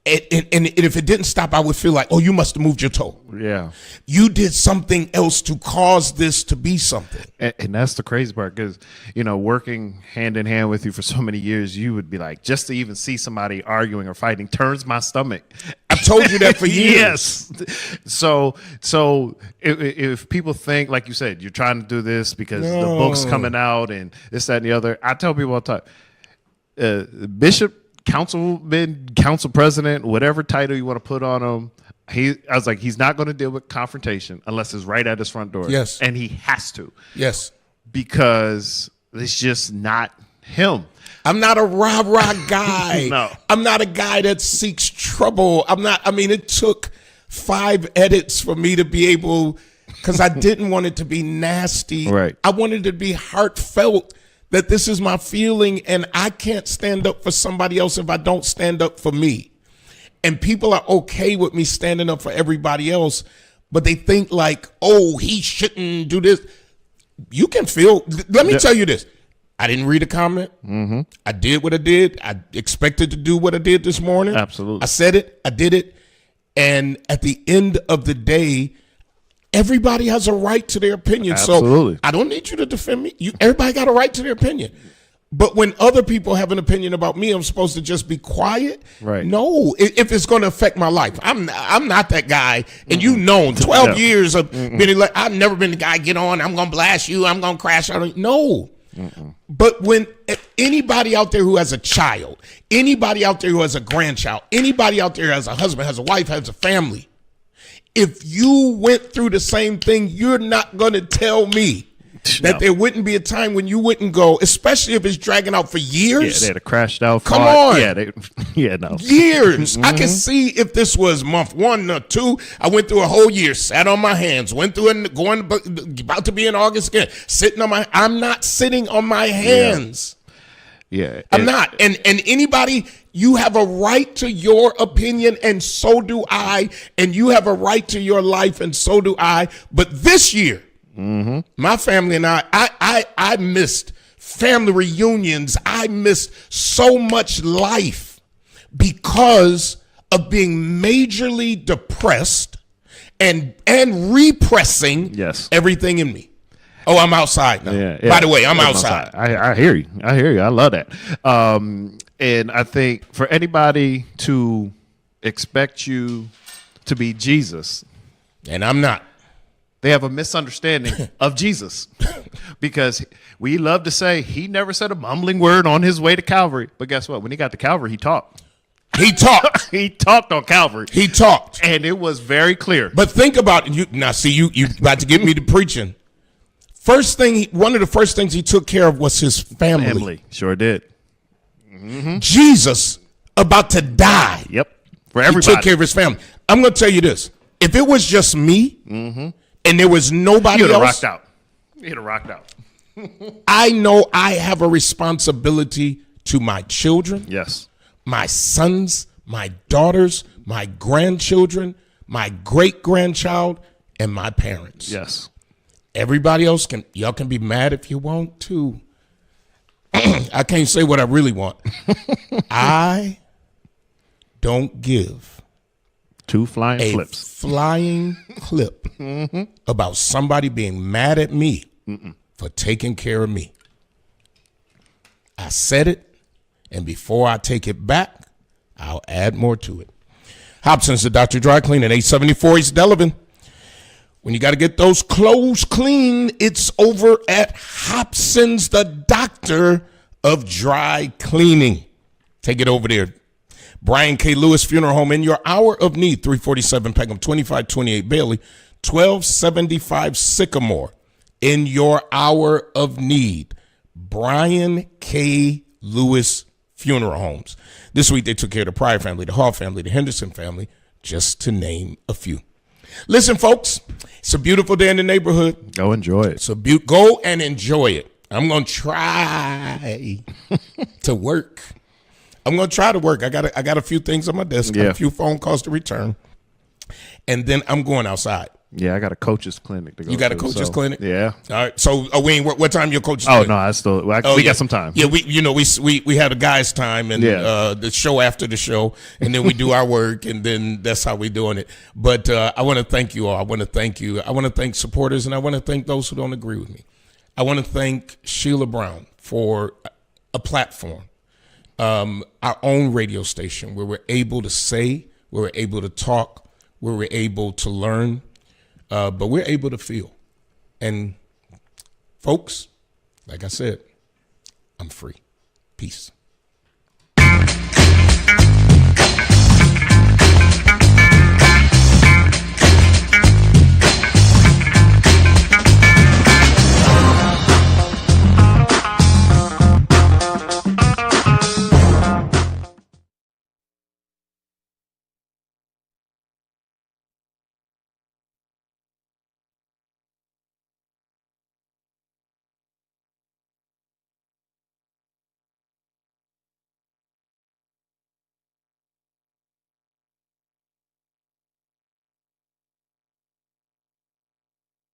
And if it didn't stop, I would feel like, oh, you must have moved your toe. Yeah. You did something else to cause this to be something. And that's the crazy part, because, working hand in hand with you for so many years, you would be like, just to even see somebody arguing or fighting turns my stomach. I've told you that for years. Yes. So if people think, like you said, you're trying to do this because the book's coming out and this, that, and the other, I tell people all the time, Bishop, councilman, council president, whatever title you want to put on him, I was like, he's not going to deal with confrontation unless it's right at his front door. Yes. And he has to. Yes. Because it's just not him. I'm not a rah-rah guy. No. I'm not a guy that seeks trouble. It took 5 edits for me to be able, because I didn't want it to be nasty. Right. I wanted it to be heartfelt, that this is my feeling, and I can't stand up for somebody else if I don't stand up for me. And people are okay with me standing up for everybody else, but they think like, oh, he shouldn't do this. You can feel, let me tell you this. I didn't read a comment. Mm-hmm. I did what I did. I expected to do what I did this morning. Absolutely. I said it. I did it. And at the end of the day, everybody has a right to their opinion. Absolutely. So I don't need you to defend me. Everybody got a right to their opinion. But when other people have an opinion about me, I'm supposed to just be quiet? Right. No, if it's going to affect my life. I'm not that guy. And 12 years of being like, I've never been the guy, get on, I'm going to blast you, I'm going to crash out. No. But when anybody out there who has a child, anybody out there who has a grandchild, anybody out there who has a husband, has a wife, has a family, if you went through the same thing, you're not going to tell me that there wouldn't be a time when you wouldn't go, especially if it's dragging out for years. Yeah, they'd have crashed out. Come on. Yeah, no. Years. I can see if this was month 1 or 2. I went through a whole year, sat on my hands, went through and about to be in August again, I'm not sitting on my hands. Yeah. I'm not. And anybody, you have a right to your opinion, and so do I. And you have a right to your life, and so do I. But this year, my family and I missed family reunions. I missed so much life because of being majorly depressed and repressing everything in me. Oh, I'm outside now. Yeah. By the way, I'm outside. I hear you. I love that. And I think for anybody to expect you to be Jesus, and I'm not, they have a misunderstanding of Jesus, because we love to say he never said a mumbling word on his way to Calvary. But guess what? When he got to Calvary, he talked. He talked. He talked on Calvary. He talked. And it was very clear. But think about it. Now, see, you about to get me to preaching. One of the first things he took care of was his family. Sure did. Jesus about to die. Yep. For everybody. He took care of his family. I'm going to tell you this. If it was just me and there was nobody else. He'd have rocked out. I know I have a responsibility to my children. Yes. My sons, my daughters, my grandchildren, my great-grandchild, and my parents. Yes. Everybody else y'all can be mad if you want to. I can't say what I really want. I don't give two flying a flips. Flying clip about somebody being mad at me for taking care of me. I said it, and before I take it back, I'll add more to it. Hobson's the Dr. Dry Clean at 874 East Delavan. When you got to get those clothes clean, it's over at Hobson's, the Doctor of Dry Cleaning. Take it over there. Brian K. Lewis Funeral Home in your hour of need, 347 Peckham, 2528 Bailey, 1275 Sycamore. In your hour of need. Brian K. Lewis Funeral Homes. This week they took care of the Pryor family, the Hall family, the Henderson family, just to name a few. Listen, folks, it's a beautiful day in the neighborhood. Go enjoy it. So go and enjoy it. I'm going to try to work. I'm going to try to work. I got a few things on my desk, got a few phone calls to return, and then I'm going outside. Yeah, I got a coach's clinic to go to. You got a coach's clinic? Yeah. All right. So, Wayne, what time your coach's clinic? No, I still. We got some time. Yeah, we had a guy's time and the show after the show, and then we do our work, and then that's how we're doing it. But I want to thank you all. I want to thank you. I want to thank supporters, and I want to thank those who don't agree with me. I want to thank Sheila Brown for a platform, our own radio station where we're able to say, where we're able to talk, where we're able to learn. But we're able to feel. And folks, like I said, I'm free. Peace.